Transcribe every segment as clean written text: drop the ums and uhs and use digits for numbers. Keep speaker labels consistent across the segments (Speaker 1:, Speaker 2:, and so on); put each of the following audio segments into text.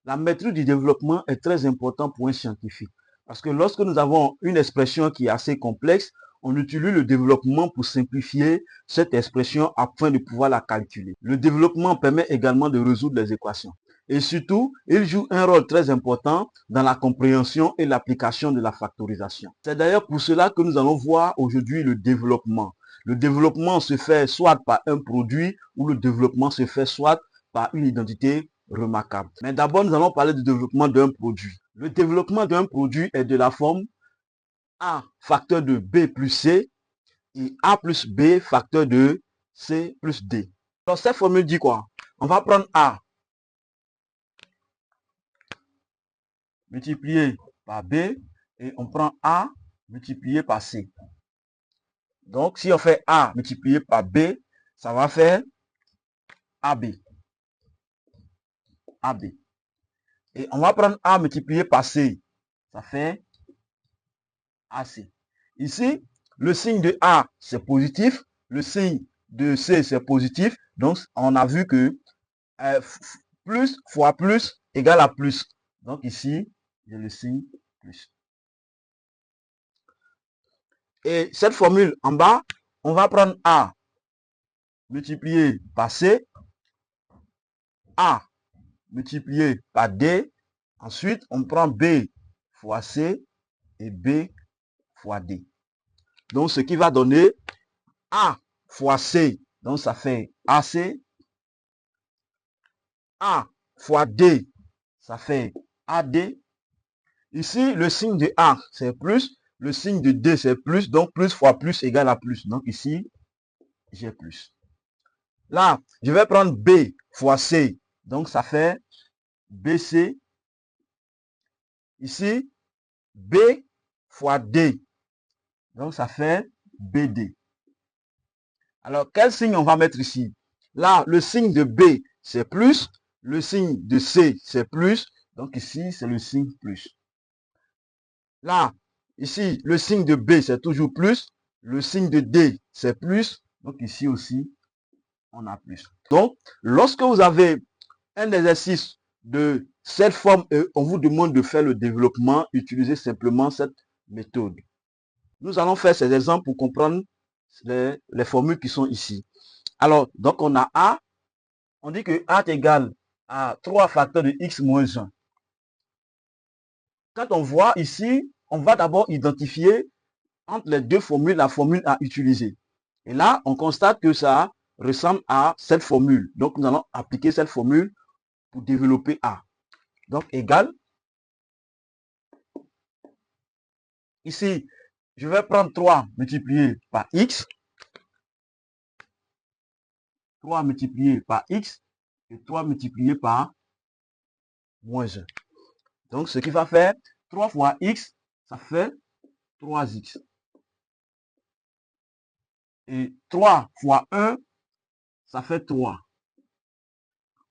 Speaker 1: La maîtrise du développement est très importante pour un scientifique. Parce que lorsque nous avons une expression qui est assez complexe, on utilise le développement pour simplifier cette expression afin de pouvoir la calculer. Le développement permet également de résoudre les équations. Et surtout, il joue un rôle très important dans la compréhension et l'application de la factorisation. C'est d'ailleurs pour cela que nous allons voir aujourd'hui le développement. Le développement se fait soit par un produit ou le développement se fait soit par une identité remarquable. Mais d'abord, nous allons parler du développement d'un produit. Le développement d'un produit est de la forme A facteur de B plus C et A plus B facteur de C plus D. Alors, cette formule dit quoi? On va prendre A multiplié par B et on prend A multiplié par C. Donc, si on fait A multiplié par B, ça va faire AB. AB. Et on va prendre A multiplié par C. Ça fait AC. Ici, le signe de A, c'est positif. Le signe de C, c'est positif. Donc, on a vu que plus fois plus égale à plus. Donc, ici, j'ai le signe plus. Et cette formule en bas, on va prendre A multiplié par C, A multiplié par D. Ensuite, on prend B fois C et B fois D. Donc, ce qui va donner A fois C. Donc, ça fait AC. A fois D, ça fait AD. Ici, le signe de A, c'est plus. Le signe de D, c'est plus. Donc, plus fois plus égale à plus. Donc, ici, j'ai plus. Là, je vais prendre B fois C. Donc, ça fait BC. Ici, B fois D. Donc, ça fait BD. Alors, quel signe on va mettre ici? Là, le signe de B, c'est plus. Le signe de C, c'est plus. Donc, ici, c'est le signe plus. Là, ici, le signe de B, c'est toujours plus. Le signe de D, c'est plus. Donc, ici aussi, on a plus. Donc, lorsque vous avez un exercice de cette forme et on vous demande de faire le développement, utilisez simplement cette méthode. Nous allons faire ces exemples pour comprendre les formules qui sont ici. Alors, donc on a A. On dit que A est égal à 3 facteurs de X moins 1. Quand on voit ici, on va d'abord identifier entre les deux formules la formule à utiliser. Et là, on constate que ça ressemble à cette formule. Donc, nous allons appliquer cette formule pour développer A. Donc, égal. Ici, je vais prendre 3 multiplié par X. 3 multiplié par X et 3 multiplié par moins 1. Donc, ce qui va faire 3 fois X, ça fait 3X. Et 3 fois 1, ça fait 3.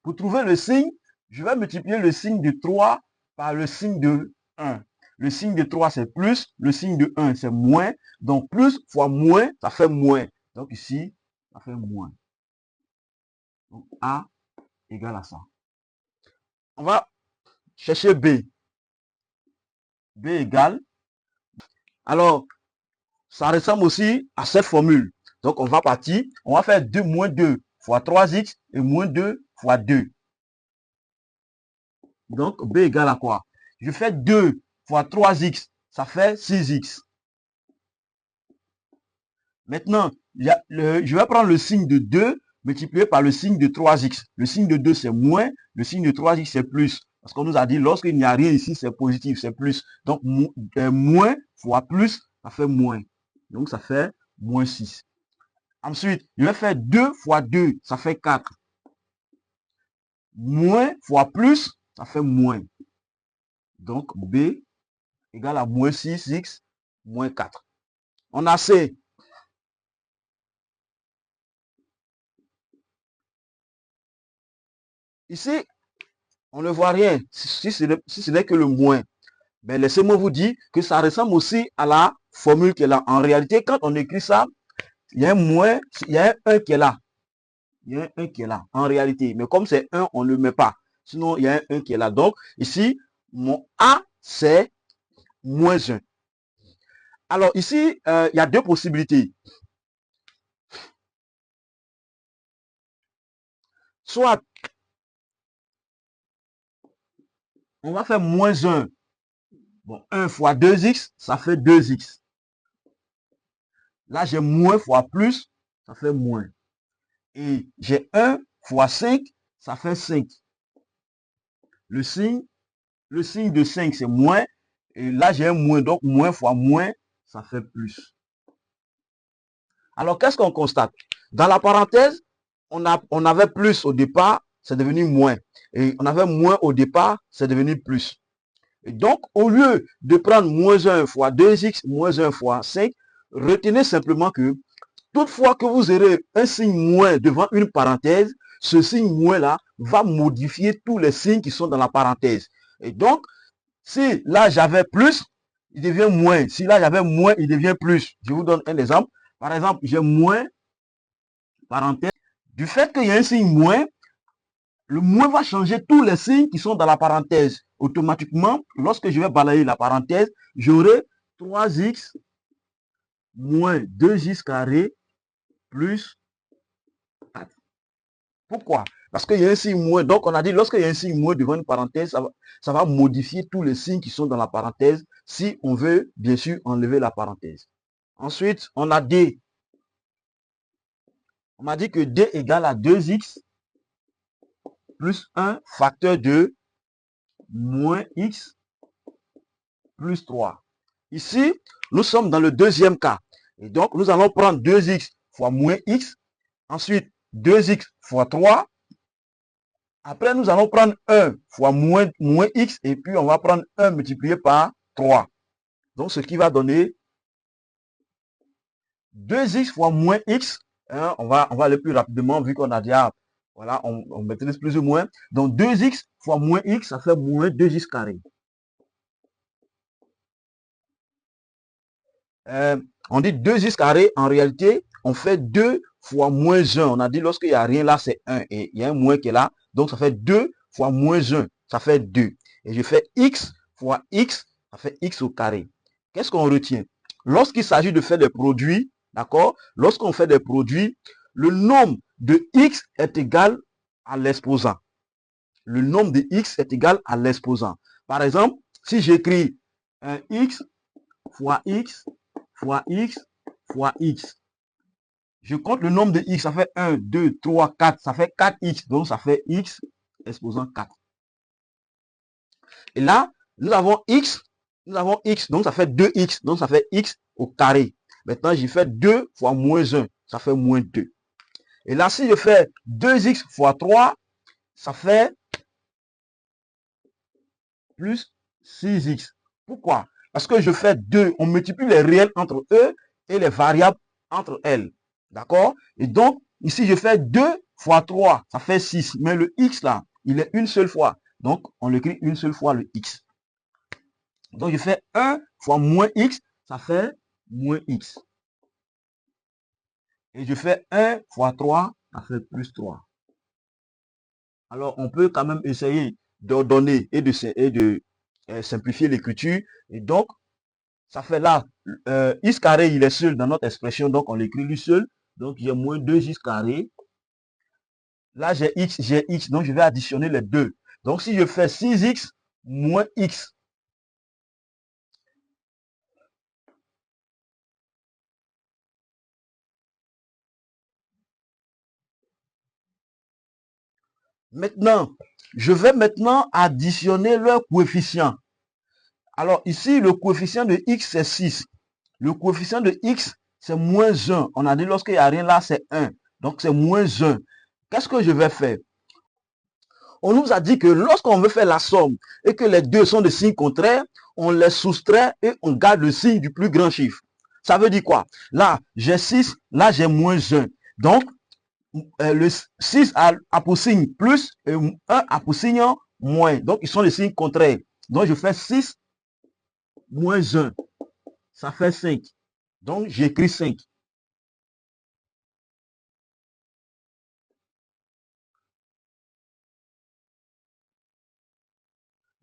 Speaker 1: Pour trouver le signe, je vais multiplier le signe de 3 par le signe de 1. Le signe de 3, c'est plus. Le signe de 1, c'est moins. Donc, plus fois moins, ça fait moins. Donc, ici, ça fait moins. Donc, A égale à ça. On va chercher B. B égale. Alors, ça ressemble aussi à cette formule. Donc, on va partir. On va faire 2 moins 2 fois 3x et moins 2 fois 2. Donc, B égale à quoi? Je fais 2 fois 3x, ça fait 6x. Maintenant, je vais prendre le signe de 2 multiplié par le signe de 3x. Le signe de 2, c'est moins. Le signe de 3x, c'est plus. Parce qu'on nous a dit, lorsqu'il n'y a rien ici, c'est positif, c'est plus. Donc, moins fois plus, ça fait moins. Donc, ça fait moins 6. Ensuite, je vais faire 2 fois 2, ça fait 4. Moins fois plus, ça fait moins. Donc, B égale à moins 6x moins 4. On a C. Ici, on ne voit rien si ce n'est que le moins. Mais laissez-moi vous dire que ça ressemble aussi à la formule qui est là. En réalité, quand on écrit ça, il y a un moins, il y a un 1 qui est là. Il y a un 1 qui est là, en réalité. Mais comme c'est 1, on ne le met pas. Sinon, il y a un 1 qui est là. Donc, ici, mon A, c'est moins 1. Alors, ici, il y a deux possibilités. Soit, on va faire moins 1. Bon, 1 fois 2x, ça fait 2x. Là, j'ai moins fois plus, ça fait moins. Et j'ai 1 fois 5, ça fait 5. Le signe de 5, c'est moins. Et là, j'ai un moins. Donc, moins fois moins, ça fait plus. Alors, qu'est-ce qu'on constate? Dans la parenthèse, on avait plus au départ, c'est devenu moins. Et on avait moins au départ, c'est devenu plus. Et donc, au lieu de prendre moins 1 fois 2x, moins 1 fois 5, retenez simplement que toutefois que vous aurez un signe moins devant une parenthèse, ce signe moins-là va modifier tous les signes qui sont dans la parenthèse. Et donc, si là j'avais plus, il devient moins. Si là j'avais moins, il devient plus. Je vous donne un exemple. Par exemple, j'ai moins, parenthèse. Du fait qu'il y a un signe moins, le moins va changer tous les signes qui sont dans la parenthèse. Automatiquement, lorsque je vais balayer la parenthèse, j'aurai 3x moins 2x carré plus 4. Pourquoi? Parce qu'il y a un signe moins. Donc, on a dit, lorsqu'il y a un signe moins devant une parenthèse, ça va modifier tous les signes qui sont dans la parenthèse si on veut, bien sûr, enlever la parenthèse. Ensuite, on a D. On m'a dit que D égale à 2x plus 1 facteur de moins x plus 3. Ici, nous sommes dans le deuxième cas. Et donc, nous allons prendre 2x fois moins x. Ensuite, 2x fois 3. Après, nous allons prendre 1 fois moins x. Et puis, on va prendre 1 multiplié par 3. Donc, ce qui va donner 2x fois moins x. Hein, on va aller plus rapidement vu qu'on a déjà, voilà, on maîtrise plus ou moins. Donc, 2x fois moins x, ça fait moins 2x carré. On dit 2x carré, en réalité, on fait 2 fois moins 1. On a dit lorsqu'il n'y a rien là, c'est 1. Et il y a un moins qui est là. Donc, ça fait 2 fois moins 1. Ça fait 2. Et je fais x fois x, ça fait x au carré. Qu'est-ce qu'on retient? Lorsqu'il s'agit de faire des produits, d'accord? Lorsqu'on fait des produits, le nombre de x est égal à l'exposant. Le nombre de x est égal à l'exposant. Par exemple, si j'écris un x fois x fois x fois x. Je compte le nombre de x, ça fait 1, 2, 3, 4, ça fait 4x, donc ça fait x exposant 4. Et là, nous avons x, donc ça fait 2x, donc ça fait x au carré. Maintenant, j'ai fait 2 fois moins 1, ça fait moins 2. Et là, si je fais 2x fois 3, ça fait plus 6x. Pourquoi? Parce que je fais 2, on multiplie les réels entre eux et les variables entre elles. D'accord? Et donc, ici, je fais 2 fois 3, ça fait 6. Mais le x là, il est une seule fois. Donc, on l'écrit une seule fois le x. Donc, je fais 1 fois moins x, ça fait moins x. Et je fais 1 fois 3, ça fait plus 3. Alors, on peut quand même essayer d'ordonner et de simplifier l'écriture. Et donc, ça fait là, x carré, il est seul dans notre expression, donc on l'écrit lui seul. Donc, j'ai moins 2x carré. Là, j'ai x, donc je vais additionner les deux. Donc, si je fais 6x moins x, maintenant, je vais maintenant additionner leurs coefficients. Alors, ici, le coefficient de x, c'est 6. Le coefficient de x, c'est moins 1. On a dit lorsqu'il n'y a rien là, c'est 1. Donc, c'est moins 1. Qu'est-ce que je vais faire? On nous a dit que lorsqu'on veut faire la somme et que les deux sont de signes contraires, on les soustrait et on garde le signe du plus grand chiffre. Ça veut dire quoi? Là, j'ai 6, là, j'ai moins 1. Donc, le 6 a pour signe plus et 1 a pour signe moins. Donc, ils sont des signes contraires. Donc, je fais 6 moins 1. Ça fait 5. Donc, j'écris 5.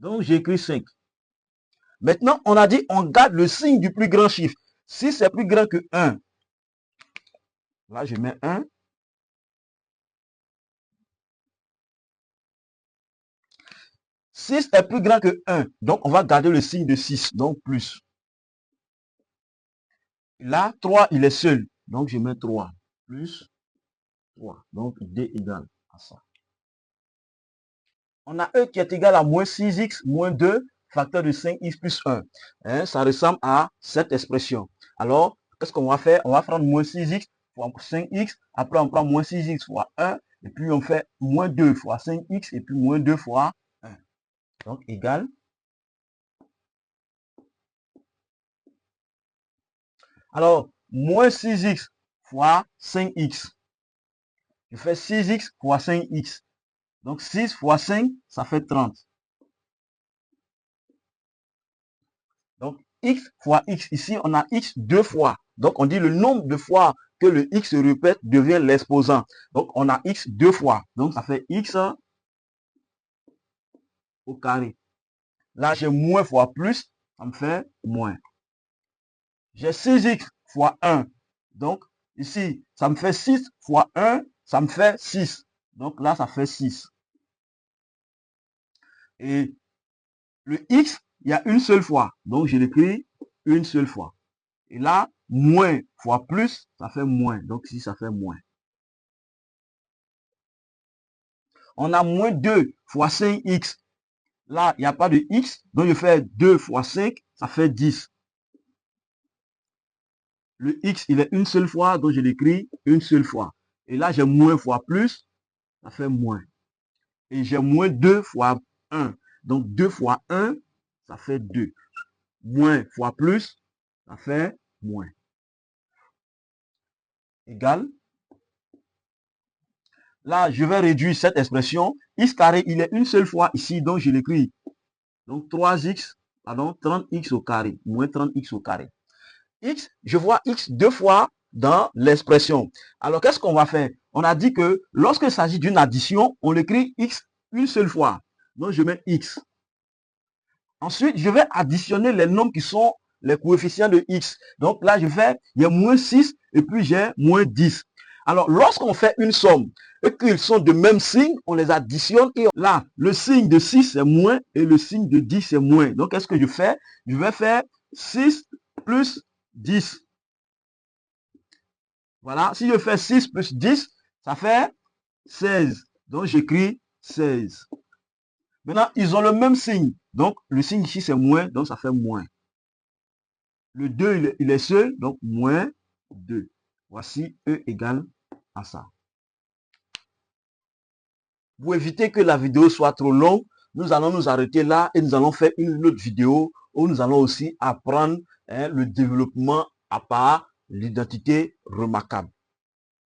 Speaker 1: Donc, j'écris 5. Maintenant, on a dit, on garde le signe du plus grand chiffre. Si c'est plus grand que 1, là, je mets 1. « 6 est plus grand que 1. Donc, on va garder le signe de 6. Donc, plus. Là, 3, il est seul. Donc, je mets 3. Plus 3. Donc, D égale à ça. On a E qui est égal à moins 6x moins 2, facteur de 5x plus 1. Hein, ça ressemble à cette expression. Alors, qu'est-ce qu'on va faire? On va prendre moins 6x fois 5x. Après, on prend moins 6x fois 1. Et puis, on fait moins 2 fois 5x. Et puis, moins 2 fois 1. Donc, égal. Alors, moins 6x fois 5x. Je fais 6x fois 5x. Donc, 6 fois 5, ça fait 30. Donc, x fois x. Ici, on a x deux fois. Donc, on dit le nombre de fois que le x se répète devient l'exposant. Donc, on a x deux fois. Donc, ça fait x au carré. Là, j'ai moins fois plus, ça me fait moins. J'ai 6x fois 1. Donc, ici, ça me fait 6 fois 1, ça me fait 6. Donc, là, ça fait 6. Et le x, il y a une seule fois. Donc, je l'écris une seule fois. Et là, moins fois plus, ça fait moins. Donc, ici, ça fait moins. On a moins 2 fois 5x. Là, il n'y a pas de x. Donc, je fais 2 fois 5, ça fait 10. Le x, il est une seule fois. Donc, je l'écris une seule fois. Et là, j'ai moins fois plus, ça fait moins. Et j'ai moins 2 fois 1. Donc, 2 fois 1, ça fait 2. Moins fois plus, ça fait moins. Égal. Là, je vais réduire cette expression. X carré, il est une seule fois ici, donc je l'écris. Donc 3x, pardon, 30x au carré, moins 30x au carré. X, je vois x deux fois dans l'expression. Alors, qu'est-ce qu'on va faire? On a dit que lorsqu'il s'agit d'une addition, on l'écrit x une seule fois. Donc, je mets x. Ensuite, je vais additionner les nombres qui sont les coefficients de x. Donc là, je fais, il y a moins 6 et puis j'ai moins 10. Alors, lorsqu'on fait une somme et qu'ils sont de même signe, on les additionne et là, le signe de 6 c'est moins et le signe de 10 c'est moins. Donc, qu'est-ce que je fais? Je vais faire 6 plus 10. Voilà, si je fais 6 plus 10, ça fait 16. Donc, j'écris 16. Maintenant, ils ont le même signe. Donc, le signe ici, c'est moins, donc ça fait moins. Le 2, il est seul, donc moins 2. Voici E égale à ça. Pour éviter que la vidéo soit trop longue, nous allons nous arrêter là et nous allons faire une autre vidéo où nous allons aussi apprendre le développement à part l'identité remarquable.